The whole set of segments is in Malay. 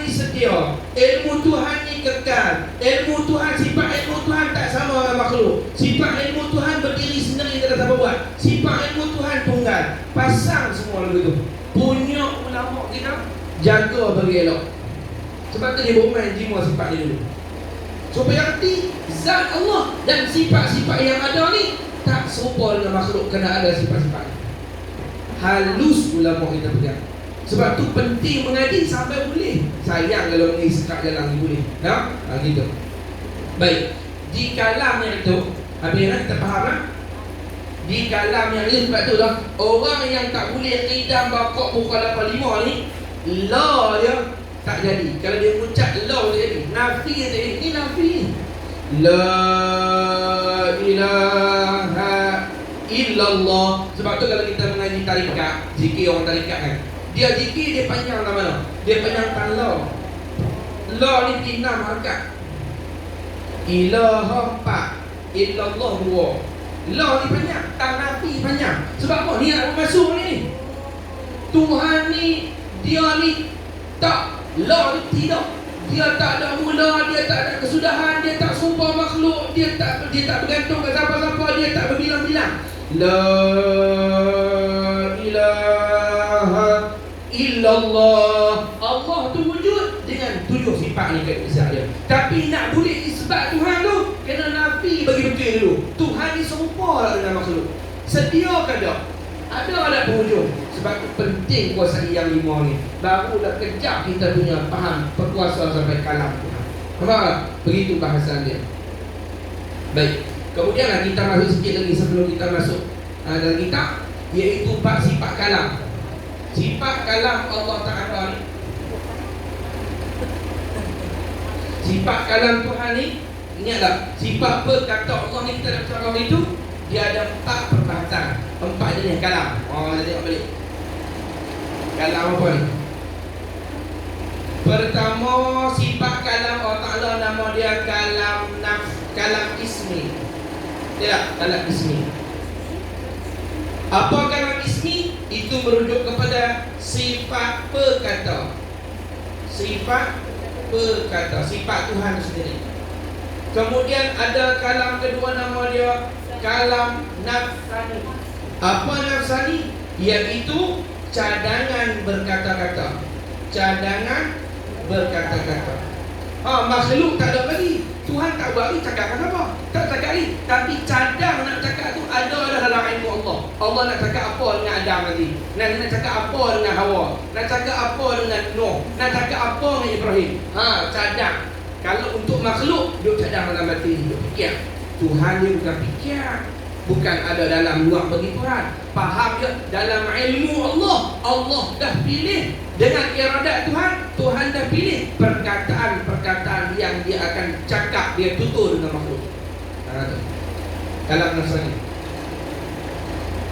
ni sedia, ilmu Tuhan ni kekal. Ilmu Tuhan, sifat ilmu Tuhan tak sama dengan makhluk. Sifat ilmu Tuhan berdiri sendiri, tak ada siapa buat. Sifat ilmu Tuhan tunggal. Pasang semua lagu tu. Punya ulama kita jaga bagi elok. Sebab tu dia bermain jiwa sifat dia dulu, supaya erti zat Allah dan sifat-sifat yang ada ni tak serupa dengan makhluk, kena ada sifat-sifat. Halus ulama kita pegang. Sebab tu penting mengaji sampai boleh. Sayang kalau ni sekat jalan ni boleh. Nah, gitu. Baik. Di kalam yang itu, habis kita faham lah. Di kalam yang ini, sebab tu lah orang yang tak boleh qidam bakok buka 85 ni, la dia tak jadi. Kalau dia ucap la tak jadi. Nafi tak jadi. Ini nafi. La ilaha illallah. Sebab tu kalau kita mengaji tarikat, zikir orang tarikat kan, dia zikir dia panjang tak mana? Dia panjangkan la. La ni 6 harakat. Ilaha 4, illallah 2. La ni panjang, nafi panjang. Sebab apa? Ni nak masuk ni. Tuhan ni, dia ni tak, la ni tidak. Dia tak ada mula, dia tak ada kesudahan, dia tak sumpah makhluk, dia tak bergantung ke siapa-siapa, dia tak berbilang-bilang. La ilaha illallah. Allah tu wujud dengan 7 sifat ni kat besar dia. Tapi nak boleh isbat Tuhan tu, kena nafi bagi betul dulu. Tuhan ni serupa lah dengan makhluk. Sedia ke tak? Ada ada penghujung. Sebab tu penting kuasai yang 5 ni. Baru dah kejap kita punya faham perkuasa sampai kalam Tuhan. Faham tak? Begitu bahasan dia. Baik. Kemudian kita masuk sikit lagi sebelum kita masuk dalam kitab, iaitu 4 sifat kalam. Sifat kalam Allah Ta'ala ni, sifat kalam Tuhan ni, ingatlah sifat berkata Allah ni, kita nak cakap itu, dia ada 4 perbahasan, 4 jenis kalam. Kita tengok balik kalam apa ni. Pertama, sifat kalam Allah Ta'ala, nama dia kalam nafs, kalam ismi. Tidak, kalam ismi. Apa kalam ismi? Itu merujuk kepada sifat perkata. Sifat perkata, sifat Tuhan sendiri. Kemudian ada kalam kedua, nama dia kalam nafsani. Apa nafsani? Iaitu cadangan berkata-kata. Cadangan berkata-kata. Makhluk tak ada lagi. Tuhan tak buat ni, cakap apa? Tak cakap ni. Tapi cadang nak cakap tu ada dalam ilmu Allah. Allah nak cakap apa dengan Adam nanti, nak cakap apa dengan Hawa, nak cakap apa dengan Nuh, nak cakap apa dengan Ibrahim. Cadang. Kalau untuk makhluk, dia cadang dalam hati, dia fikir. Tuhan dia bukan fikir, bukan ada dalam luar bagi Tuhan. Faham dia dalam ilmu Allah. Allah dah pilih dengan iradat Tuhan. Tuhan dah pilih perkataan-perkataan yang dia akan cakap, dia tutur dengan makhluk. Kalam nafsani.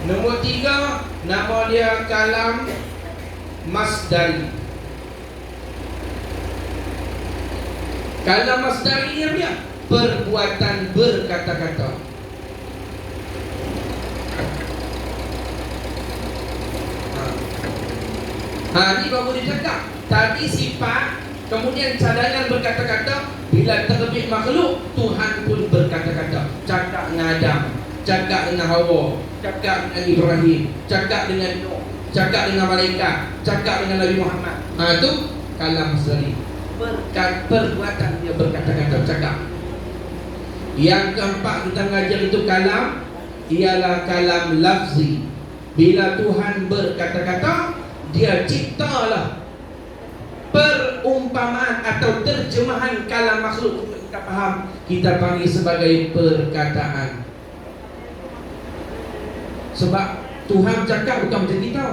Nombor 3, nama dia kalam masdari. Kalam masdari ni apa dia? Perbuatan berkata-kata. Ni baru dia cakap. Tadi sifat, kemudian cadangan berkata-kata. Bila terbit makhluk, Tuhan pun berkata-kata. Cakap dengan Adam, cakap dengan Hawa, cakap dengan Ibrahim, cakap dengan Nuh, cakap dengan malaikat, cakap dengan Nabi Muhammad. Itu kalam masdari. Perbuatan dia berkata-kata, cakap. Yang keempat kita mengajar itu kalam, ialah kalam lafzi. Bila Tuhan berkata-kata, dia ciptalah perumpamaan atau terjemahan kalam makhluk untuk kita faham. Kita panggil sebagai perkataan. Sebab Tuhan cakap bukan macam kita.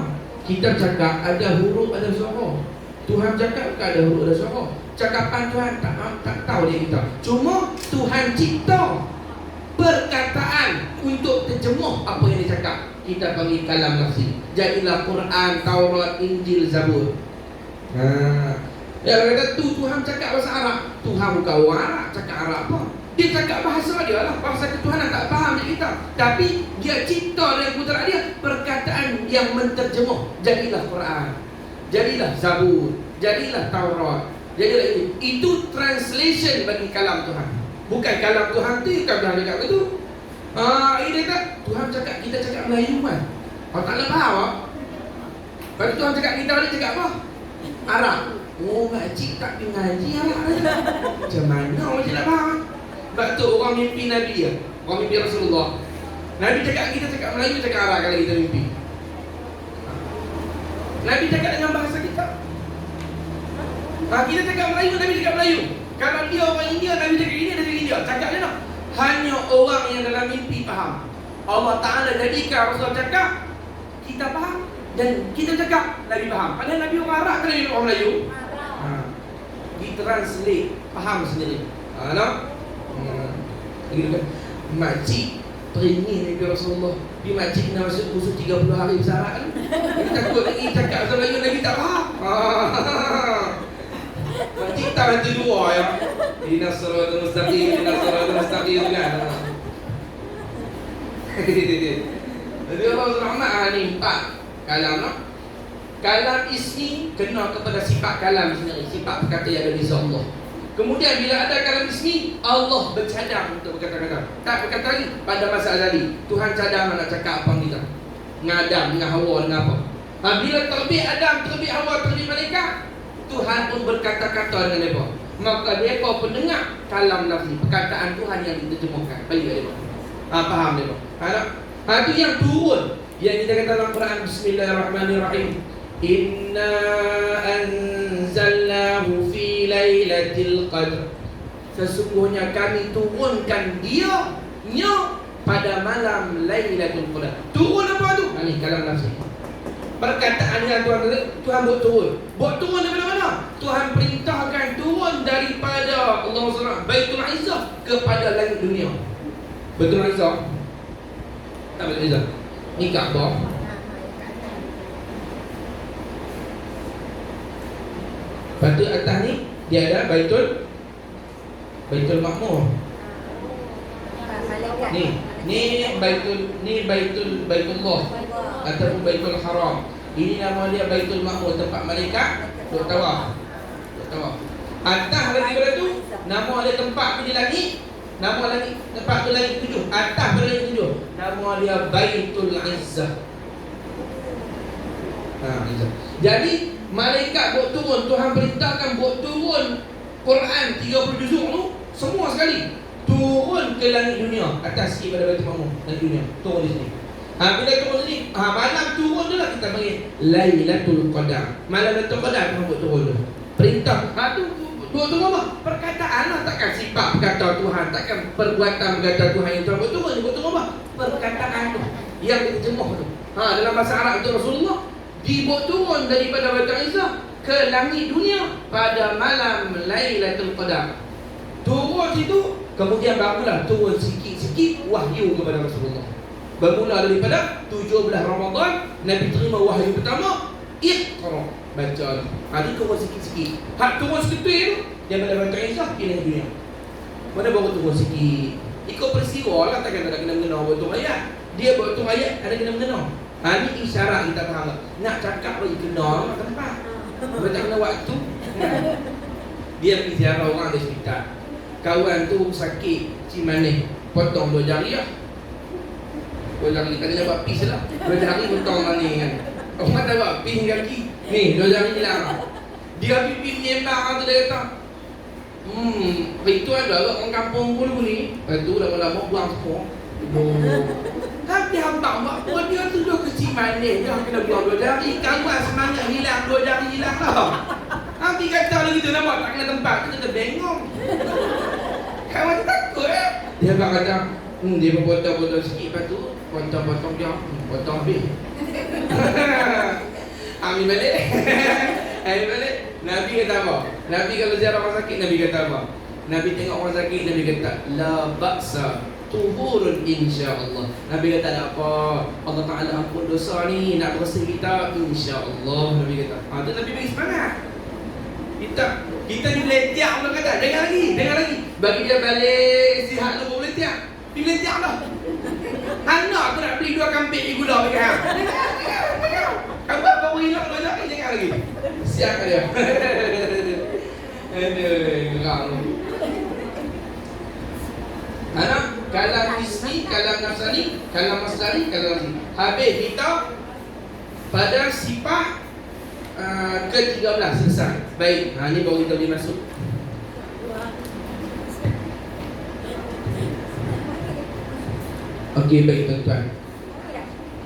Kita cakap ada huruf, ada suara. Tuhan cakap bukan ada huruf, ada suara. Cakapan Tuhan tak tahu dia kita. Cuma Tuhan cipta perkataan untuk terjemuh apa yang dia cakap. Kita panggil kalam nafsi. Jadilah Quran, Taurat, Injil, Zabur. Ya, kata tu Tuhan cakap bahasa Arab. Tuhan bukan orang Arab, cakap Arab apa? Dia cakap bahasa dia lah. Bahasa ketuhanan tak faham dia kita. Tapi dia cipta dengan putera dia perkataan yang menterjemuh. Jadilah Quran, jadilah Zabur, jadilah Taurat. Jadi itu translation bagi kalam Tuhan. Bukan kalam Tuhan tu bukan Tuhan cakap begitu. Ini kata Tuhan cakap, kita cakap Melayu kan. Kalau tak faham ah. Lepas tu Tuhan cakap kita ni cakap apa? Arab. Oh, makcik tak pergi ngaji Arab. Macam mana macam nak faham? Sebab tu orang mimpi Nabi ya. Orang mimpi Rasulullah. Nabi cakap kita cakap Melayu, cakap Arab kalau kita mimpi. Nabi cakap dengan bahasa kita. Kita cakap Melayu, Nabi cakap Melayu. Kalau dia orang India, Nabi cakap India, dia cakap India. Cakap dia nak. Hanya orang yang dalam mimpi faham. Allah Ta'ala jadikan Rasulullah cakap, kita faham. Dan kita cakap, Nabi faham. Padahal Nabi orang Arab ke Nabi orang Melayu? Ditranslate, faham sendiri. Tak? Makcik training Nabi Rasulullah. Dia makcik kena masuk kursus 30 hari bersyarat kan? Dia takut lagi cakap bahasa Melayu, Nabi tak faham. Makcik tak bantu dua ya. Ihdinas siratal mustaqim, ihdinas siratal mustaqim kan. Jadi Allah SWT ni 4 kalam no? Kalam ismi kena kepada sifat kalam sendiri, sifat perkata yang ada di Allah. Kemudian bila ada kalam ismi, Allah bercadang untuk berkata-kata. Tak berkata lagi pada masa azali. Tuhan cadang nak cakap apa kita. Dengan Adam, dengan Hawa, dengan apa. Bila terbit Adam, terbit Hawa, terbit malaikat, Tuhan pun berkata-kata dengan mereka. Maka mereka pun dengar kalam lafzi, perkataan Tuhan yang diterjemahkan. Balik kat mereka. Faham mereka? Itu yang turun. Yang kita kata dalam Quran, Bismillahirrahmanirrahim. Inna anzalnahu fi lailatul qadr. Sesungguhnya kami turunkan dia pada malam Lailatul Qadar. Turun apa tu? Ini kalam nafsi. Perkataan yang Tuhan buat turun. Buat turun daripada mana? Tuhan perintahkan turun daripada Allah SWT Baitul Izzah kepada langit dunia. Baitul Izzah. Tak Baitul Izzah. Ni Kaabah. Lepas tu atas ni dia ada Baitul Makmur. Ni Baitullah ataupun Baitul Haram. Ini nama dia Baitul Makmur, tempat malaikat duk tawaf. Atas lagi pada tu nama dia tempat tu di langit. Nama lagi tempat tu langit 7. Atas pada langit 7. Nama dia Baitul Izzah. Izzah. Jadi malaikat buat turun, Tuhan perintahkan buat turun Quran 30 juzuk tu semua sekali turun ke langit dunia, atas sikit pada Baitul Makmur, langit dunia, turun di sini. Bila turun sini, malam turun tu lah kita panggil Lailatul Qadar. Malam Lailatul Qadar Tuhan buat turun tu. Perintah. Tu buat turun apa? Perkataan lah, takkan sifat perkata Tuhan, takkan perbuatan perkata Tuhan yang Tuhan buat turun. Dia buat turun apa? Perkataan tu yang diterjemah tu. Dalam bahasa Arab tu Rasulullah dibuat turun daripada Baitul Izzah ke langit dunia pada malam Lailatul Qadar. Turun situ, kemudian barulah turun sikit-sikit wahyu kepada Rasulullah. Bermula daripada 17 Ramadan, Nabi terima wahyu pertama, Iqra, baca. Ini turun sikit-sikit. Turun seketul tu, daripada Baitul Izzah ke langit dunia. Mana baru turun sikit. Ikut peristiwa lah, takkan ada kena-mengena buat turun ayat. Dia buat turun ayat, ada kena-mengena. Ini isyarat kita faham. Nak cakap bagi kena tempat. Kalau tak kena waktu. Dia pergi ziarah orang di hospital. Kawan tu sakit cimanih, potong 2 jari lah. 2 jari, tak kena buat pis lah. 2 jari potong mana kan. Orang tak buat pis kaki. Ni 2 jari hilang. Dia pergi menyembang tu, dia kata itu ada orang kampung dulu ni. Lepas tu lama-lama buang semua. Tapi abang buat pun dia tu dah kecil manis. Dia kena buang 2 jari. Kawan semangat hilang, 2 jari hilang lah. Nanti kata lagi tu nampak tak kena tempat. Kita bengong. Kawan tu takut Dia kata dia berpotong-potong sikit. Lepas tu potong-potong dia, potong habis. Ambil balik. Ambil balik. Nabi kata apa? Nabi kalau ziarah orang sakit, Nabi kata apa? Nabi tengok orang sakit, Nabi kata la ba'sa tuhurun insya-Allah. Nabi kata tak apa, Allah Ta'ala ampun dosa ni, nak bersih kita insya-Allah. Nabi kata tu Nabi bagi semangat. Kita ni beletiak pula kata, dengar lagi. Bagi dia balik sihat tu boleh tiak. Dia beletiak dah. Anak aku nak beli 2 kambing di gula bagi hang. Dengar. Kamu baru hilang 2 jari, jangan lagi. Siap dia. Geram. Anak, kalam ismi, kalam nafsani, kalam masdari, kalam nafsi. Habis kita pada sifat ke-13 selesai. Baik, ini baru kita boleh masuk. Okey, baik tuan-tuan.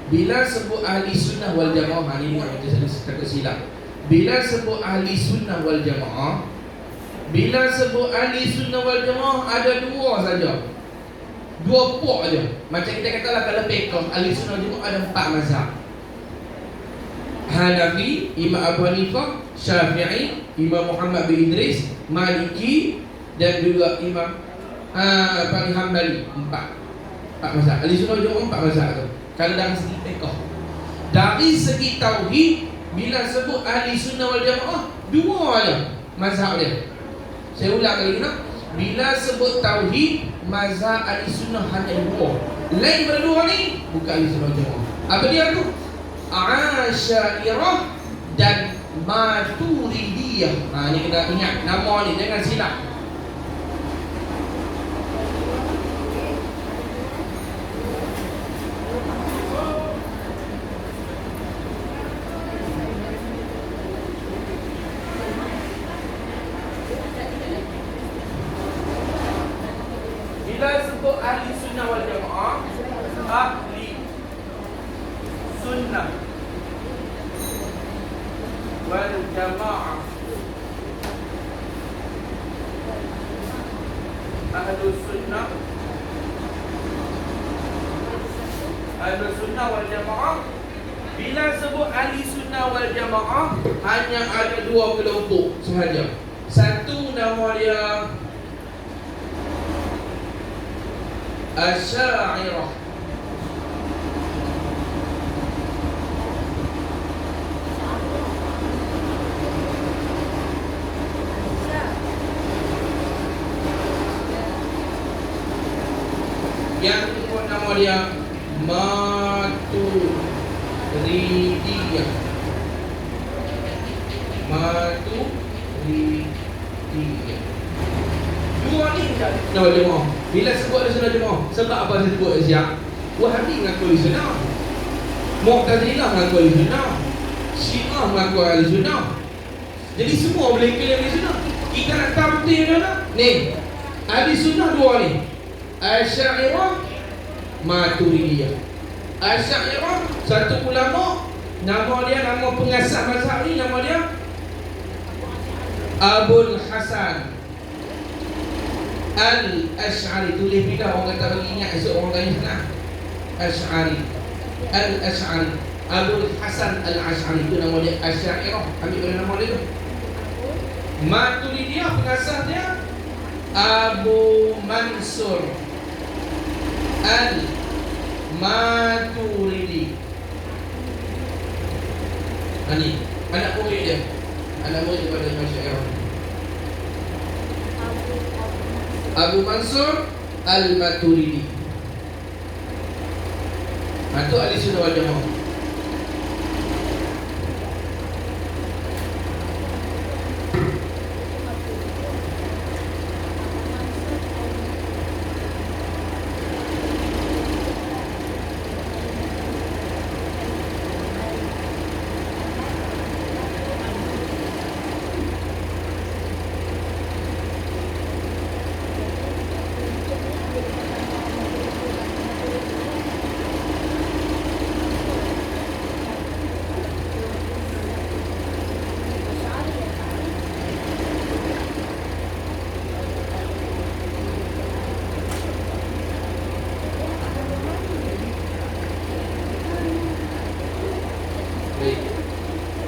Bila sebut ahli sunnah wal jamaah, ini kita takut silap. Bila sebut ahli sunnah wal jamaah, bila sebut ahli sunnah wal jamaah ada dua saja. Dua pok aja. Macam kita katalah kalau fiqh ahli sunnah wal jamaah ada 4 mazhab. Hanafi, Imam Abu Hanifah, Syafi'i, Imam Muhammad bin Idris, Maliki dan juga Imam Hanbali. 4 mazhab. Ahli sunnah wal jamaah 4 mazhab tu. Kalau dari segi fiqh. Dari segi tauhid, bila sebut ahli sunnah wal jamaah, dua aja mazhab dia. Saya ulang kali ni. Bila sebut tauhid, mazhab ahli sunnah hanya dua. Lain berdua ni bukan ahli sunnah wal jamaah. Apa dia tu? Asy'ariyah dan Maturidiyah. Ni kena ingat nama ni, jangan silap. Bila sebut ahli sunnah wal jamaah, ahli sunnah wal jamaah, ahli sunnah wal jamaah. Bila sebut ahli sunnah wal jamaah, hanya ada dua kelompok sahaja. Satu nama dia Asy'ariyah. Yang kedua nama dia Maturidiyah. Maturidiyah. Dua ni nama jemaah. Bila sebut ahli sunnah jemaah, sebab apa saya sebut siap? Wahabi mengaku ahli sunnah, Mu'tazilah mengaku ahli sunnah, Syiah mengaku ahli sunnah. Jadi semua boleh klaim ahli sunnah. Kita nak tahu betul mana? Ni, ahli sunnah dua ni, Asy'ariyah, Maturidiyah. Asy'ariyah satu ulama, nama dia, nama pengasas mazhab ni, nama dia Abul Hasan Al-Ash'ari. Tulis bila orang kata bagi ingat, esok orang tanya senang. Ash'ari, Al-Ash'ari, Abul Hasan Al-Ash'ari. Itu nama dia Asy'ariyah. Ambil pada nama dia tu. Maturidiyah pengasas dia Abu Mansur Al-Maturidi. Ini anak murid dia, anak murid daripada Imam Syafi'i. Abu Mansur Al-Maturidi. Itu ahli sunnah wal jamaah.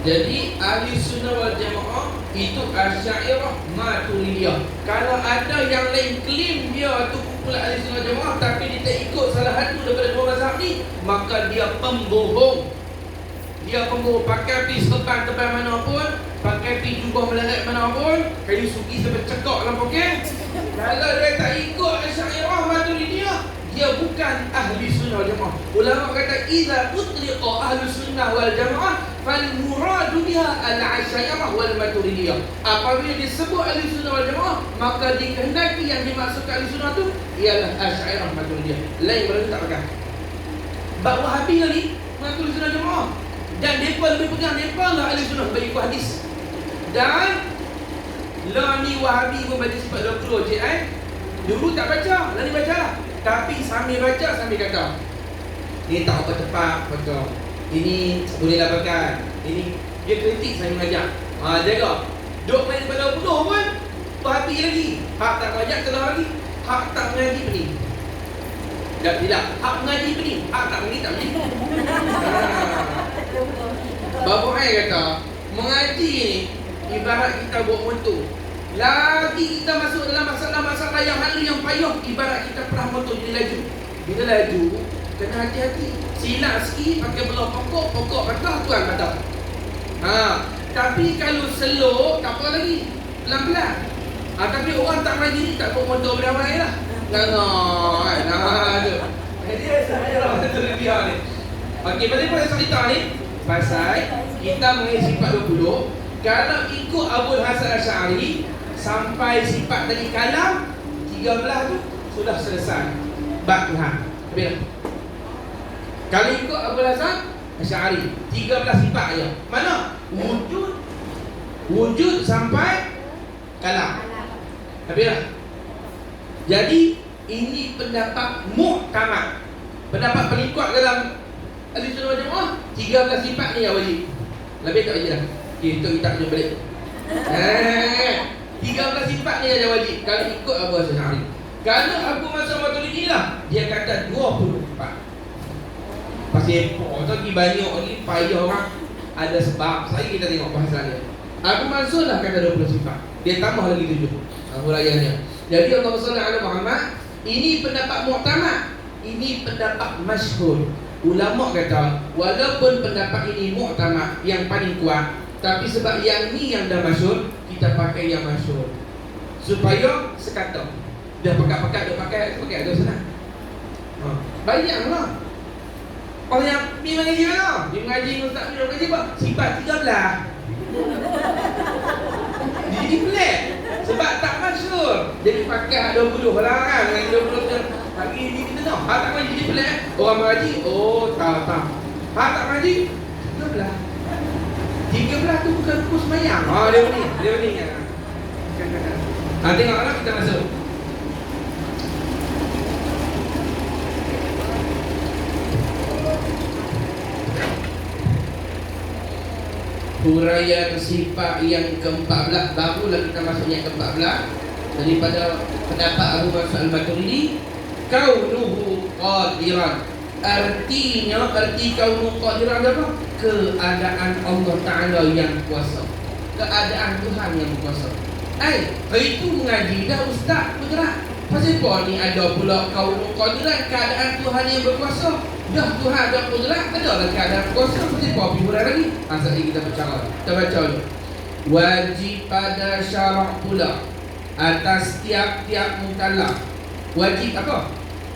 Jadi ahli sunnah wal jamaah itu Asy'ariyah, Maturidiyah. Kalau ada yang lain klaim dia tu kumpulan ahli sunnah wal jamaah tapi dia tak ikut salah satu daripada dua mazhab ni, maka dia pembohong. Dia pembohong. Pakai pergi serban tempat mana pun, pakai pergi jubah melarat mana pun, kayu sugi sampai cekak dalam poket. Kalau dia tak ikut Asy'ariyah, Maturidiyah, dia bukan ahli sunnah wal jamaah. Ulama kata idza utliqa ahli sunnah wal jamaah fal muradu biha al-Asy'ariyah wal Maturidiyah. Apabila disebut Ahlussunnah wal Jamaah, maka dikehendaki yang dimaksudkan Ahlussunnah tu ialah Asy'ariyah Maturidiyah. Lain pada tak pakai. Bab Wahabi lagi mengaku Ahlussunnah Jamaah. Dan mereka lebih pegang mereka lah Ahlussunnah bagi hadis. Dan lah ni Wahabi pun baca sifat 20 je Dulu tak baca, lah ni baca lah. Tapi sambil baca sambil kata, ini tak apa tepat betul. Ini boleh lakukan. Ini dia kritik saya mengajar. Jaga. Duk main pada 20 pun Wahabi lagi. Hak tak belajar telah lagi. Hak tak mengaji pening. Tak tidak. Hak mengaji pening. Hak tak mengaji tak pening. Bapak saya kata, mengaji ni ibarat kita buat motor. Lagi kita masuk dalam masalah-masalah yang hal yang payah, ibarat kita perah motor jadi laju. Bila laju, kena hati-hati. Silap sikit pakai belah pokok patah tuan patah. Tapi kalau slow tak apa lagi. Pelan-pelan. Tapi orang tak rajin ni tak bawa motor beramai lah. Tu. Jadi saya lah betul dia ni. Okey, pasal cerita ni pasal kita mengenai sifat 20. Kalau ikut Abul Hasan Asy'ari sampai sifat tadi kalam 13 tu sudah selesai bab Tuhan. Bila kalau ikut Abul Hasan Asy'ari 13 sifat aja. Mana? Wujud sampai kalam. Bila jadi ini pendapat muhtamad. Pendapat paling kuat dalam Ahlussunnah wal Jamaah 13 sifat ni yang wajib. Lebih tak wajib dah. Kita kena balik. 13 sifat ni yang wajib kalau ikut Abu Hasan Asy'ari. Kalau Abu Mansur Maturidi lah, dia kata 20 sifat. Pasal lagi banyak ni payah orang. Ada sebab. Saya kita tengok bahasan dia. Abu Mansur lah kata 20 sifat. Dia tambah lagi 7 huraiannya. Jadi Allah SWT Muhammad, ini pendapat muhtamad, ini pendapat masyhur. Ulama kata walaupun pendapat ini muhtamad yang paling kuat, tapi sebab yang ni yang dah masyhur, kita pakai yang masyhur supaya sekata. Dah pakai ada senang. Banyaklah orang yang pergi mengaji mana? Dia mengaji ustaz ni mengaji apa? Sifat 13. Jadi pelik sebab tak masyhur. Jadi pakai 20 lah kan, mengaji 20 tu. Pagi ni kita tahu. Hak tak mengaji jadi pelik. Orang mengaji, tak. Hak tak mengaji 13 tu bukan rukun sembahyang. Dia ni. Tengoklah kita masuk. Huraian sifat yang ke-14. Barulah kita masuk yang ke-14 daripada pendapat Abu Mansur Al-Maturidi. Kaunuhu qadiran. Arti kaunuhu qadiran apa? Keadaan Allah Ta'ala yang kuasa. Keadaan Tuhan yang kuasa. Itu mengaji dah ustaz bergerak. Pasal apa ni ada pula kaunuhu qadiran, keadaan Tuhan yang berkuasa. Dah Tuhan ada kudrat, ada lah keadaan kuasa. Pasal apa hiburan lagi? Saat ini kita bicara. Kita baca dulu. Wajib pada syarak pula atas tiap-tiap mukallaf. Wajib apa?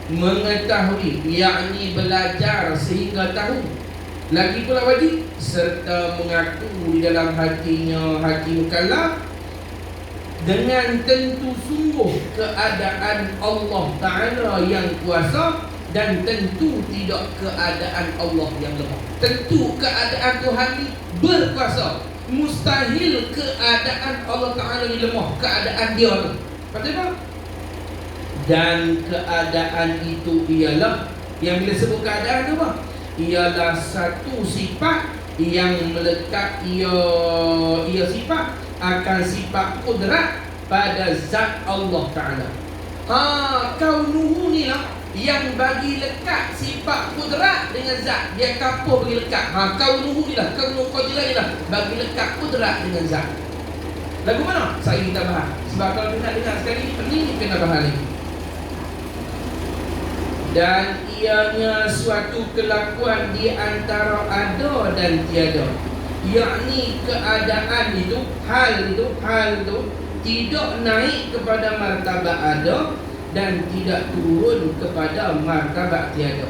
Mengetahui, yakni belajar sehingga tahu. Lagi pula wajib serta mengaku di dalam hatinya, hati mukallaf, dengan tentu sungguh keadaan Allah Ta'ala yang kuasa, dan tentu tidak keadaan Allah yang lemah. Tentu keadaan Tuhan ni berkuasa. Mustahil keadaan Allah Ta'ala ni lemah. Keadaan dia tu. Kata apa? Dan keadaan itu ialah, yang bila sebut keadaan tu apa? Ialah satu sifat yang melekat ia sifat akan sifat kudrat pada zat Allah Ta'ala. Kaunuhu ni lah yang bagi lekat sifat kudrat dengan zat. Dia kapuh bagi lekat. Kaunuhu ni lah, kaunuhu qadiran ni lah, bagi lekat kudrat dengan zat. Lagu mana? Saya kita bahas. Sebab kalau dengar sekali ni kena bahas lagi. Dan ianya suatu kelakuan di antara ada dan tiada, yakni keadaan itu, hal itu tidak naik kepada martabat ada dan tidak turun kepada martabat tiada.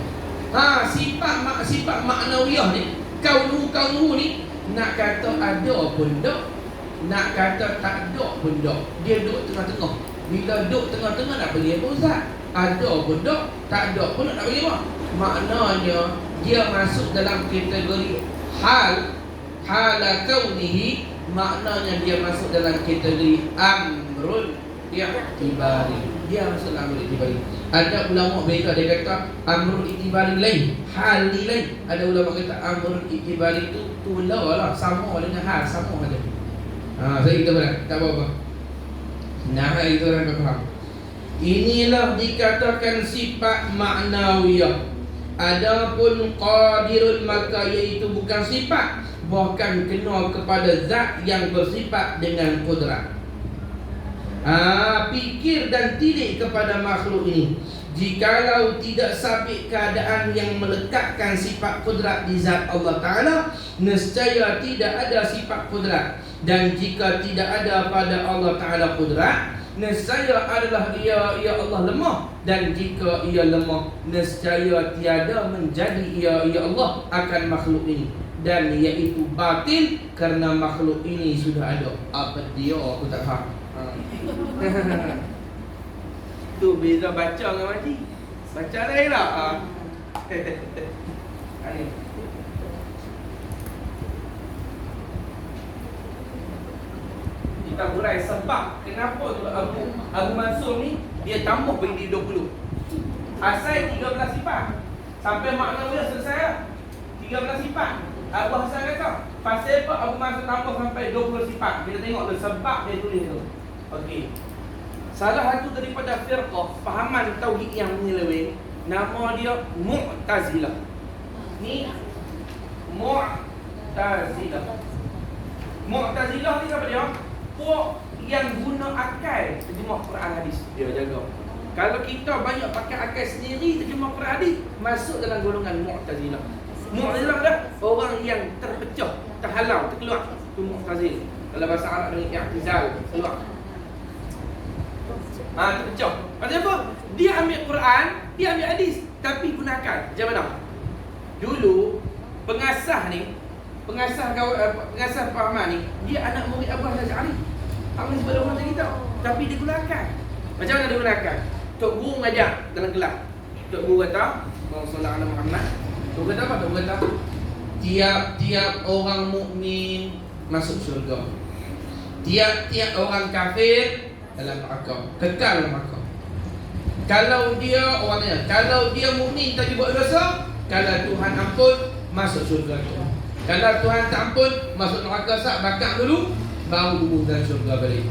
Sifat maknawiyah ni, kaunuhu ni Nak kata ada pun tak, nak kata tak ada pun tak. Dia duduk tengah-tengah. Bila duduk tengah-tengah nak bagi apa Ustaz? Ada pun tak ada pun nak bagi apa? Maknanya dia masuk dalam kategori hala kaunihi, maknanya dia masuk dalam kategori amrun i'tibari. Dia masuk dalam amrun i'tibari. Ada ulama beza, dia kata amrun i'tibari lain, hal lain. Ada ulama kata amrun i'tibari itu tulalah, sama dengan hal, sama saja. Saya kita berat, tak apa-apa. Nah, itu orang faham. Inilah dikatakan sifat maknawiyah. Adapun qadirun maka iaitu bukan sifat, bahkan kena kepada zat yang bersifat dengan kudrat. Fikir dan tilik kepada makhluk ini. Jikalau tidak sabit keadaan yang melekatkan sifat kudrat di zat Allah Ta'ala, nescaya tidak ada sifat kudrat. Dan jika tidak ada pada Allah Ta'ala kudrat, nescaya adalah ia Allah lemah. Dan jika ia lemah, nescaya tiada menjadi ia Allah akan makhluk ini. Dan iaitu batil kerana makhluk ini sudah ada. Apa dia? Aku tak faham. Tu beza baca dengan mati. Baca lain lah. Kita urai sebab kenapa tu Abu Mansur ni dia tambah bagi 20. Asal 13 sifat. Sampai makna dia selesai 13 sifat. Abu Hasan kata, pasal apa Abu Mansur tambah sampai 20 sifat? Kita tengok tu sebab dia tulis tu. Okey. Salah satu daripada firqah fahaman tauhid yang menyeleweng, nama dia Mu'tazilah. Ni Mu'tazilah. Mu'tazilah ni siapa dia? Puak yang guna akal terjemah Quran hadis. Dia jaga. Kalau kita banyak pakai akal sendiri terjemah Quran hadis, masuk dalam golongan Mu'tazilah. Mu'tazilah dah orang yang terpecah, terhalau, terkeluar. Itu Mu'tazil. Kalau bahasa Arab ni i'tizal, keluar. Terpecah. Pasal apa? Dia ambil Quran, dia ambil hadis, tapi gunakan. Macam mana? Dulu pengasah ni, pengasah pahaman ni, dia anak murid Abu Hasan Asy'ari. Apa sebab orang kita? Tapi dia gunakan. Macam mana dia gunakan? Tok guru mengajar dalam kelas. Tok guru kata, Allahumma shalli ala Muhammad. Tok kata apa? Tok kata tiap-tiap orang mukmin masuk syurga. Tiap-tiap orang kafir dalam neraka, kekal dalam neraka. Kalau dia mukmin tapi buat dosa, kalau Tuhan ampun masuk syurga tu. Kalau Tuhan tak ampun masuk neraka sat bakar dulu, baru duduk dalam syurga balik.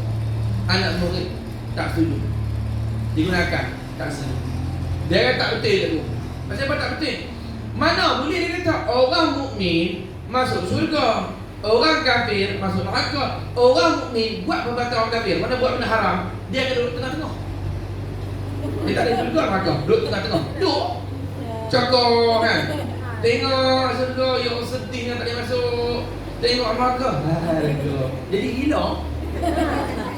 Anak murid tak setuju. Digunakan tak setuju. Dia kata tak betul tu. Macam apa tak betul? Mana boleh dia kata orang mukmin masuk syurga, orang kafir masuk neraka. Orang mukmin buat perbuatan orang kafir, mana buat benda haram, dia akan duduk tengah-tengah. Dia tak ada syurga neraka, duduk tengah-tengah. Duduk cakap kan. Tengok syurga, ya sedihnya tak boleh masuk. Tengok neraka. Jadi gila.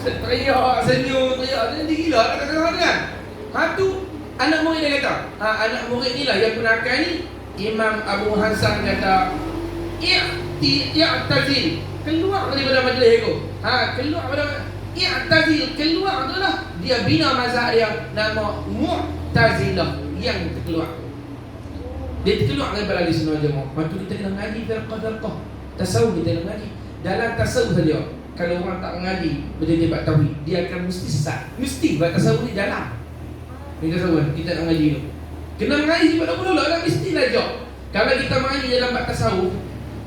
Teriak, senyum, teriak. Jadi gila nak kata kan. Tu anak murid dia kata. Anak murid ni lah yang gunakan ni. Imam Abu Hasan kata, i'tazil, keluar daripada majlis itu. Keluar daripada i'tazil, keluar tu lah. Dia bina mazhab dia nama Mu'tazilah yang terkeluar. Dia terkeluar daripada ahli sunnah jemaah. Lepas tu kita kena ngaji firqah-firqah. Tasawuf kita kena ngaji. Dalam tasawuf saja, kalau orang tak mengaji betul-betul bab tauhid, dia akan mesti sesat. Mesti bab tasawuf ni dalam. Ni tasawuf kita nak mengaji tu. Kena mengaji pada dulu lah, mestilah je. Kalau kita mengaji dalam bab tasawuf,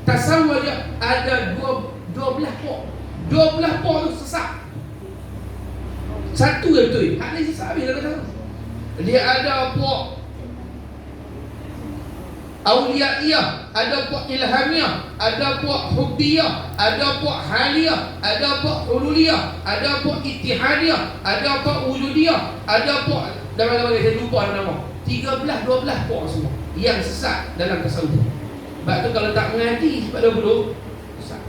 tasawuf aja ada 12 pok. 12 pok tu sesat. Satu je betul. Hak ni sesat habis dalam tasawuf. Dia ada pok Auliyaiyah, ada puak ilhamiyah, ada puak hubbiyah, ada puak haliyah, ada puak hululiyah, ada puak ittihadiyah, ada puak wujudiyah, ada puak nama-nama saya lupa nama. 13-12 puak semua yang sesat dalam tasawuf. Sebab tu kalau tak mengaji pada dulu sesat.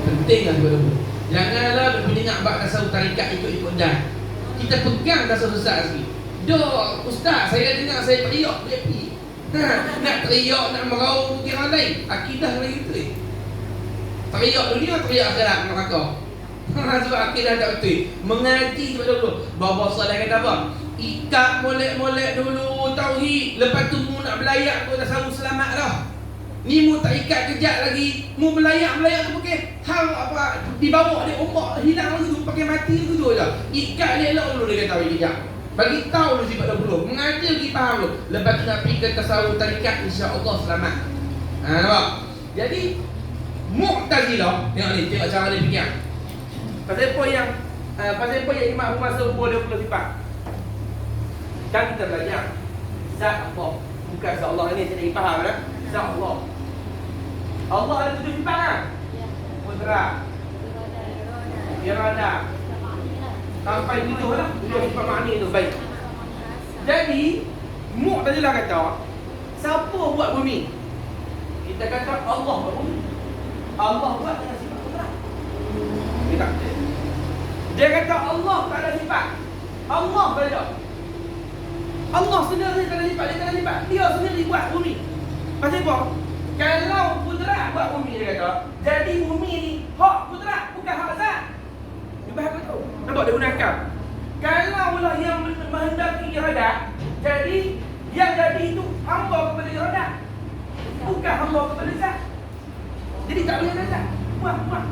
Pentinglah pada dulu. Janganlah mendengar bab tasawuf tarikat ikut-ikut dah. Kita pegang tasawuf sesat sikit. Dok, ustaz, saya dengar saya teriak, dia pergi. Nak teriak, nak merau kira lain. Akidah lagi tu. Teriak dunia, teriak akhirat neraka. Sebab akidah tak betul. Mengaji sebab dulu. Bapa Saleh kata apa? Ikat molek-molek dulu tauhid. Lepas tu mu nak belayak kau dah selalu selamat dah. Ni mu tak ikat kejap lagi. Mu belayak tu pakai hang apa dibawa dia ombak hilang lagi tu pakai mati tu je. Ikat dia elok dulu dia kata kejap. Bagi tahu dulu sifat dulu. Mengaji lagi faham dulu. Lepas tu nak pergi ke tasawuf tarikat, insya-Allah selamat. Nampak? Jadi Mu'tazilah, tengok cara dia fikir. Pasal apa yang Imam Abu Mansur sebut 20 sifat? Kan kita belajar zat Allah, bukan zat Allah ni saya faham kan? Zat Allah. Allah ada 7 sifat kan? Qudrat, irada, sampai 7 lah. 7 sifat makna tu baik. Jadi Mu'tazilah kata, siapa buat bumi? Kita kata Allah buat bumi. Allah buat dengan sifat qudrat. Dia kata Allah tak ada sifat. Allah beda. Allah sendiri tak ada sifat, dia tak ada sifat. Dia sendiri buat bumi. Pasal apa? Kalau qudrat buat bumi, dia kata, jadi bumi ni hak qudrat, bukan hak zat. Dia faham tu? Nampak dia gunakan. Kalau Allah yang menghendaki iradat, jadi yang jadi itu hamba kepada iradat, bukan hamba kepada zat. Jadi tak boleh ada zat. Buat.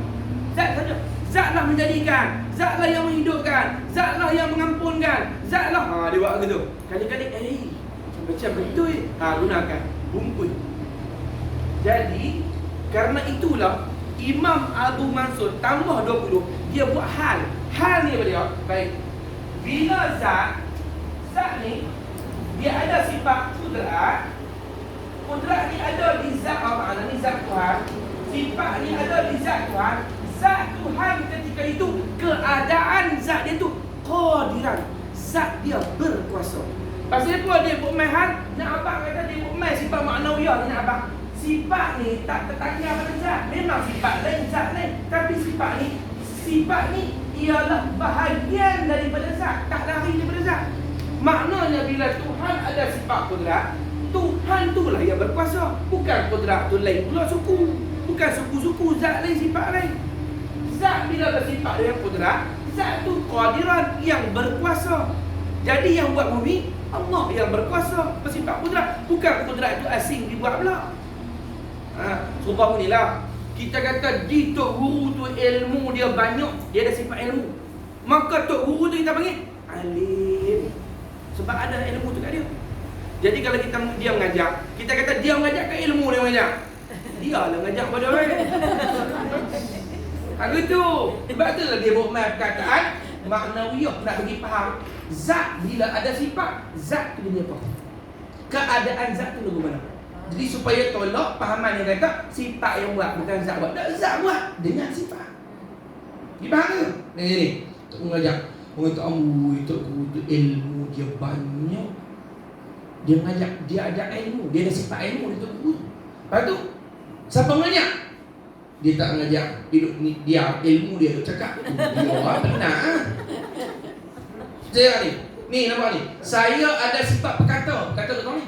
Zat saja. Zatlah menjadikan, zatlah yang menghidupkan, zatlah yang mengampunkan, zatlah. Dia buat begitu. Kali-kali macam betul. Gunakan bungkus. Jadi kerana itulah Imam Abu Mansur tambah 20, dia buat hal. Hal ni apa dia? Baik. Bila zat ni dia ada sifat qudrat. Qudrat ni ada di zat apa? Ni zat Tuhan. Sifat ni ada di zat Tuhan. Zat Tuhan ketika itu, keadaan zat dia tu qadiran. Zat dia berkuasa. Pasal apa dia buat main hal? Nak abang kata dia buat main sifat maknawiyah ni nak abang. Sifat ni tak tertakiah pada zat. Memang sifat lain, zat lain. Tapi sifat ni ialah bahagian daripada zat, tak lari daripada zat. Maknanya bila Tuhan ada sifat qudrat, Tuhan itulah yang berkuasa. Bukan qudrat tu lain pula suku. Bukan suku-suku, zat lain, sifat lain. Zat bila bersifat dengan qudrat, zat tu qadiran, yang berkuasa. Jadi yang buat bumi, Allah yang berkuasa, bersifat qudrat. Bukan qudrat itu asing dibuat pula. Sumpah ni lah. Kita kata di Tok Guru tu ilmu dia banyak, dia ada sifat ilmu. Maka Tok Guru tu kita panggil alim. Sebab ada ilmu tu kat dia. Jadi kalau dia mengajar, kita kata dia mengajar ke ilmu dia mengajar? Dia lah mengajar pada orang. Begitu. Sebab tu lah dia buat perkataan maknawiyah, nak bagi faham. Zat bila ada sifat, zat tu dia apa? Keadaan zat tu lagu mana? Jadi supaya tolak pahaman yang kata sifat yang buat, bukan zat buat. Tak, zat buat dengan sifat. Dipaham ke? Ni. Tok mengajar. Orang kata, Tok Guru tu ilmu dia banyak. Dia mengajar, dia ajar ilmu. Dia ada sifat ilmu, dia Tok Guru. Lepas tu, siapa mengajar? Dia tak mengajar. Dia ilmu dia tu cakap. Dia orang benar. Saya ni nampak ni. Saya ada sifat berkata. Kata tu ni.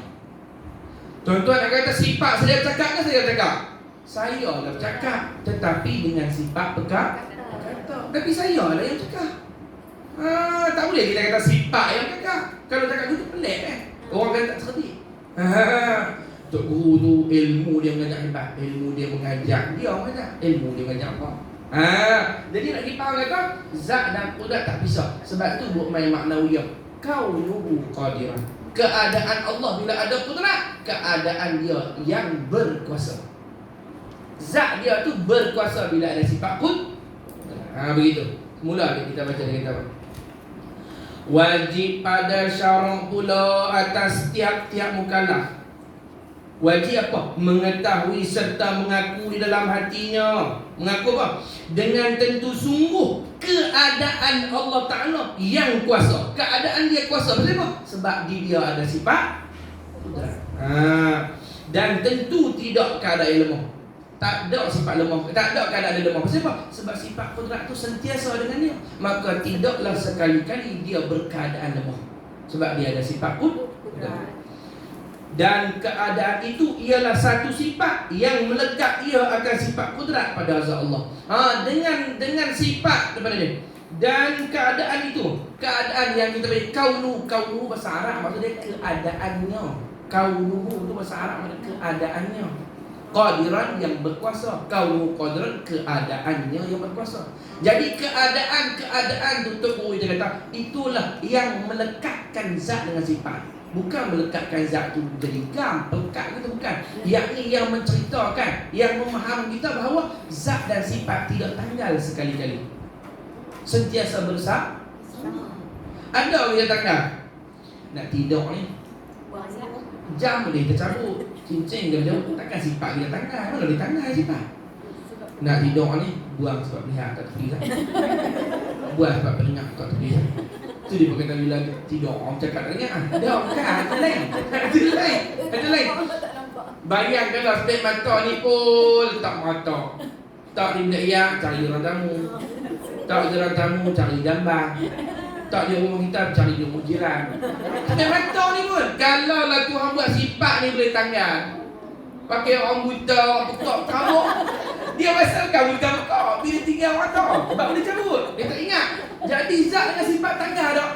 Tuan-tuan nak kata sifat saya cakap ke saya cakap? Saya lah bercakap, tetapi dengan sifat berkata. Tapi saya lah yang cakap. Tak boleh kita kata sifat yang cakap. Kalau cakap tu pelik orang kata tak cerdik. Tok Guru tu ilmu dia mengajar hebat, ilmu dia mengajar, dia mengajar, ilmu dia mengajar apa? Jadi nak kita faham kata zat dan qudrat tak pisah. Sebab tu buat main maknawiyah. Kaunuhu qadiran. Keadaan Allah bila ada qudrat, keadaan dia yang berkuasa. Zat dia tu berkuasa bila ada sifat qudrat. Begitu. Mula kita baca dengan kita. Wajib pada syarak pula atas tiap-tiap mukallaf. Wajib apa? Mengetahui serta mengaku di dalam hatinya. Mengaku apa? Dengan tentu sungguh keadaan Allah Ta'ala yang kuasa. Keadaan dia kuasa. Sebab apa? Sebab di dia ada sifat qudrat. Dan tentu tidak keadaan lemah. Tak ada sifat lemah. Tak ada keadaan dia lemah. Sebab apa? Sebab sifat qudrat itu sentiasa dengan dia. Maka tidaklah sekali-kali dia berkeadaan lemah. Sebab dia ada sifat qudrat. Dan keadaan itu ialah satu sifat yang melekat ia akan sifat kudrat pada azab Allah. Dengan sifat daripada dia. Dan keadaan itu, keadaan yang kita beri kaunu bahasa Arab maksudnya keadaannya. Kaunu itu bahasa Arab maksudnya keadaannya. Qadiran yang berkuasa, kaunu qadiran keadaannya yang berkuasa. Jadi keadaan tutup kita kata itulah yang melekatkan zat dengan sifat. Bukan melekatkan zat itu jadi pekat gitu, bukan. Yakni yang menceritakan, yang memahami kita bahawa zat dan sifat tidak tanggal sekali-kali, sentiasa bersama. Ada orang yang tanggal. Nak tidur ni jam boleh tercabut, cincin dia jauh, takkan sifat dia tanggal. Mana dia tanggal sifat? Nak tidur ni buang sebab lihat tak tepi lah. Buang sebab pendengar tak tepi lah. Itu dia berkata bila tidur orang cakap tak dengar. Dah bukan, ada lain. Ada lain. Bayangkanlah step mata ni pun letak mata. Tak tindak ya, cari orang tamu. Tak orang tamu, cari gambar. Tak dia rumah kita, cari dia rumah jiran. Step mata ni pun, kalau lah Tuhan buat sifat ni boleh tanggal. Pakai orang buta, pekak, cabut. Dia masalkan buta pekak. Bila tinggal mata, sebab boleh cabut. Dia tak ingat. Jadi zat dengan sifat tanggal tak?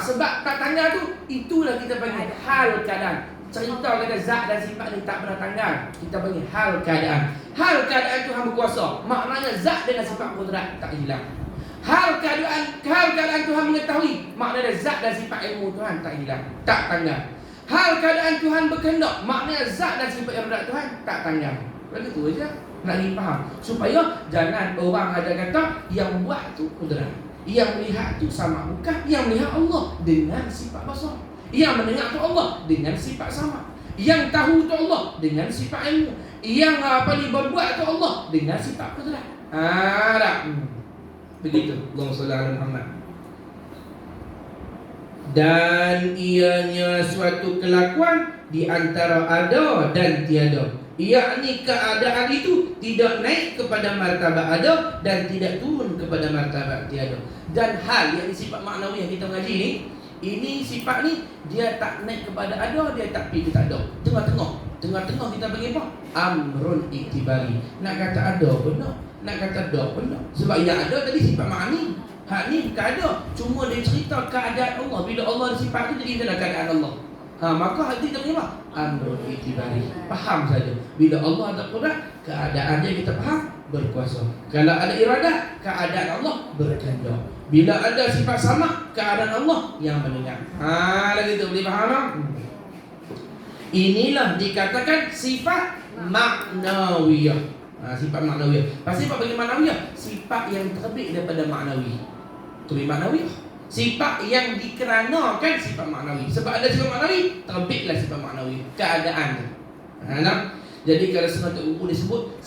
Sebab tak tanggal tu, itulah kita panggil hal keadaan. Cerita kata zat dan sifat ni tak pernah tanggal. Kita panggil hal keadaan. Hal keadaan Tuhan berkuasa. Maknanya zat dengan sifat kudrat tak hilang. Hal keadaan Tuhan mengetahui. Maknanya zat dan sifat ilmu Tuhan tak hilang, tak tanggal. Hal keadaan Tuhan berkehendak. Maknanya zat dan sifat kudrat Tuhan tak tanggal. Begitu aja. Nak dipaham supaya jangan orang ada kata yang buat tu kudrat, yang melihat tu sama, bukan. Yang melihat Allah dengan sifat basar, yang mendengar tu Allah dengan sifat sama, yang tahu tu Allah dengan sifat ilmu, yang berbuat tu Allah dengan sifat kudrat. Begitu. Allahumma shalli ala Muhammad. Dan ianya suatu kelakuan di antara ada dan tiada. Yakni keadaan itu tidak naik kepada martabat ada dan tidak turun kepada martabat tiada. Dan hal yang sifat maknawi yang kita mengaji ni, ini sifat ni dia tak naik kepada ada, dia tak pergi tak ada. Tengah-tengah kita bagi apa? Amrun iktibari. Nak kata ada benar, nak kata ada benar. Sebab yang ada tadi sifat makni. Hak ni bukan ada, cuma dia cerita keadaan Allah. Bila Allah ada sifat tu jadi itulah keadaan Allah. Maka hati kita punya apa? Amrul itibari. Faham saja. Bila Allah ada kudrat, keadaan dia kita faham, berkuasa. Kalau ada iradat, keadaan Allah berkehendak. Bila ada sifat sama, keadaan Allah yang mendengar. Lagi tu boleh faham tak? Inilah dikatakan sifat maknawiyah. Sifat maknawiyah. Pasal sifat bagi maknawiyah, sifat yang terbit daripada maknawi. Terbit maknawiyah. Sifat yang dikeranakan sifat maknawi. Sebab ada sifat maknawi, terbitlah sifat maknawi. Keadaan. Jadi kalau Sunnah Tok Guru disebut